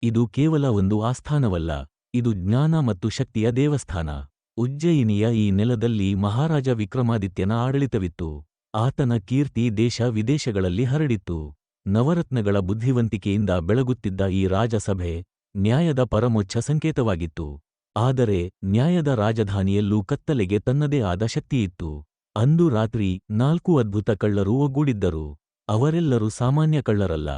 ಇದು ಕೇವಲ ಒಂದು ಆಸ್ಥಾನವಲ್ಲ, ಇದು ಜ್ಞಾನ ಮತ್ತು ಶಕ್ತಿಯ ದೇವಸ್ಥಾನ. ಉಜ್ಜಯಿನಿಯ ಈ ನೆಲದಲ್ಲಿ ಮಹಾರಾಜ ವಿಕ್ರಮಾದಿತ್ಯನ ಆಡಳಿತವಿತ್ತು. ಆತನ ಕೀರ್ತಿ ದೇಶ ವಿದೇಶಗಳಲ್ಲಿ ಹರಡಿತ್ತು. ನವರತ್ನಗಳ ಬುದ್ಧಿವಂತಿಕೆಯಿಂದ ಬೆಳಗುತ್ತಿದ್ದ ಈ ರಾಜಸಭೆ ನ್ಯಾಯದ ಪರಮೋಚ್ಚ ಸಂಕೇತವಾಗಿತ್ತು. ಆದರೆ ನ್ಯಾಯದ ರಾಜಧಾನಿಯಲ್ಲೂ ಕತ್ತಲೆಗೆ ತನ್ನದೇ ಆದ ಶಕ್ತಿಯಿತ್ತು. ಅಂದು ರಾತ್ರಿ 4 ಅದ್ಭುತ ಕಳ್ಳರು ಒಗ್ಗೂಡಿದ್ದರು. ಅವರೆಲ್ಲರೂ ಸಾಮಾನ್ಯ ಕಳ್ಳರಲ್ಲ.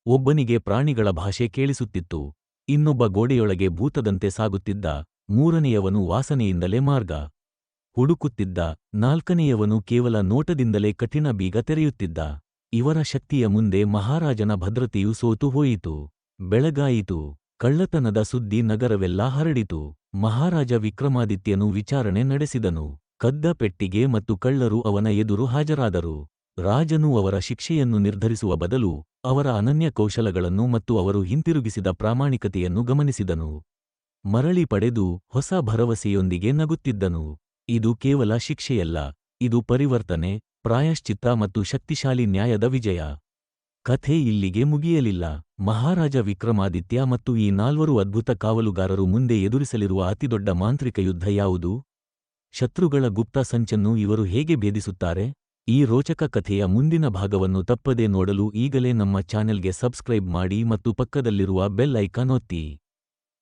ಒಬ್ಬನಿಗೆ ಪ್ರಾಣಿಗಳ ಭಾಷೆ ಕೇಳಿಸುತ್ತಿತ್ತು, ಇನ್ನೊಬ್ಬ ಗೋಡೆಯೊಳಗೆ ಭೂತದಂತೆ ಸಾಗುತ್ತಿದ್ದ, ಮೂರನೆಯವನು ವಾಸನೆಯಿಂದಲೇ ಮಾರ್ಗ ಹುಡುಕುತ್ತಿದ್ದ, ನಾಲ್ಕನೆಯವನು ಕೇವಲ ನೋಟದಿಂದಲೇ ಕಠಿಣ ಬೀಗ ತೆರೆಯುತ್ತಿದ್ದ. ಇವರ ಶಕ್ತಿಯ ಮುಂದೆ ಮಹಾರಾಜನ ಭದ್ರತೆಯು ಸೋತು ಹೋಯಿತು. ಬೆಳಗಾಯಿತು. ಕಳ್ಳತನದ ಸುದ್ದಿ ನಗರವೆಲ್ಲ ಹರಡಿತು. ಮಹಾರಾಜ ವಿಕ್ರಮಾದಿತ್ಯನು ವಿಚಾರಣೆ ನಡೆಸಿದನು. ಕದ್ದ ಪೆಟ್ಟಿಗೆ ಮತ್ತು ಕಳ್ಳರು ಅವನ ಎದುರು ಹಾಜರಾದರು. ರಾಜನು ಅವರ ಶಿಕ್ಷೆಯನ್ನು ನಿರ್ಧರಿಸುವ ಬದಲು ಅವರ ಅನನ್ಯ ಕೌಶಲಗಳನ್ನು ಮತ್ತು ಅವರು ಹಿಂತಿರುಗಿಸಿದ ಪ್ರಾಮಾಣಿಕತೆಯನ್ನು ಗಮನಿಸಿದನು. ಮರಳಿ ಪಡೆದು ಹೊಸ ಭರವಸೆಯೊಂದಿಗೆ ನಗುತ್ತಿದ್ದನು. ಇದು ಕೇವಲ ಶಿಕ್ಷೆಯಲ್ಲ, ಇದು ಪರಿವರ್ತನೆ, ಪ್ರಾಯಶ್ಚಿತ್ತ ಮತ್ತು ಶಕ್ತಿಶಾಲಿ ನ್ಯಾಯದ ವಿಜಯ. ಕಥೆ ಇಲ್ಲಿಗೆ ಮುಗಿಯಲಿಲ್ಲ. ಮಹಾರಾಜ ವಿಕ್ರಮಾದಿತ್ಯ ಮತ್ತು ಈ 4 ಅದ್ಭುತ ಕಾವಲುಗಾರರು ಮುಂದೆ ಎದುರಿಸಲಿರುವ ಅತಿದೊಡ್ಡ ಮಾಂತ್ರಿಕ ಯುದ್ಧ ಯಾವುದು? ಶತ್ರುಗಳ ಗುಪ್ತ ಸಂಚನ್ನು ಇವರು ಹೇಗೆ ಭೇದಿಸುತ್ತಾರೆ? ಈ ರೋಚಕ ಕಥೆಯ ಮುಂದಿನ ಭಾಗವನ್ನು ತಪ್ಪದೇ ನೋಡಲು ಈಗಲೇ ನಮ್ಮ ಚಾನೆಲ್ಗೆ ಸಬ್ಸ್ಕ್ರೈಬ್ ಮಾಡಿ ಮತ್ತು ಪಕ್ಕದಲ್ಲಿರುವ ಬೆಲ್ ಐಕಾನ್ ಒತ್ತಿ.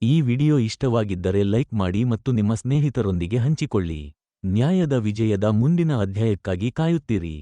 ಈ ವಿಡಿಯೋ ಇಷ್ಟವಾಗಿದ್ದರೆ ಲೈಕ್ ಮಾಡಿ ಮತ್ತು ನಿಮ್ಮ ಸ್ನೇಹಿತರೊಂದಿಗೆ ಹಂಚಿಕೊಳ್ಳಿ. ನ್ಯಾಯದ ವಿಜಯದ ಮುಂದಿನ ಅಧ್ಯಾಯಕ್ಕಾಗಿ ಕಾಯುತ್ತೀರಿ.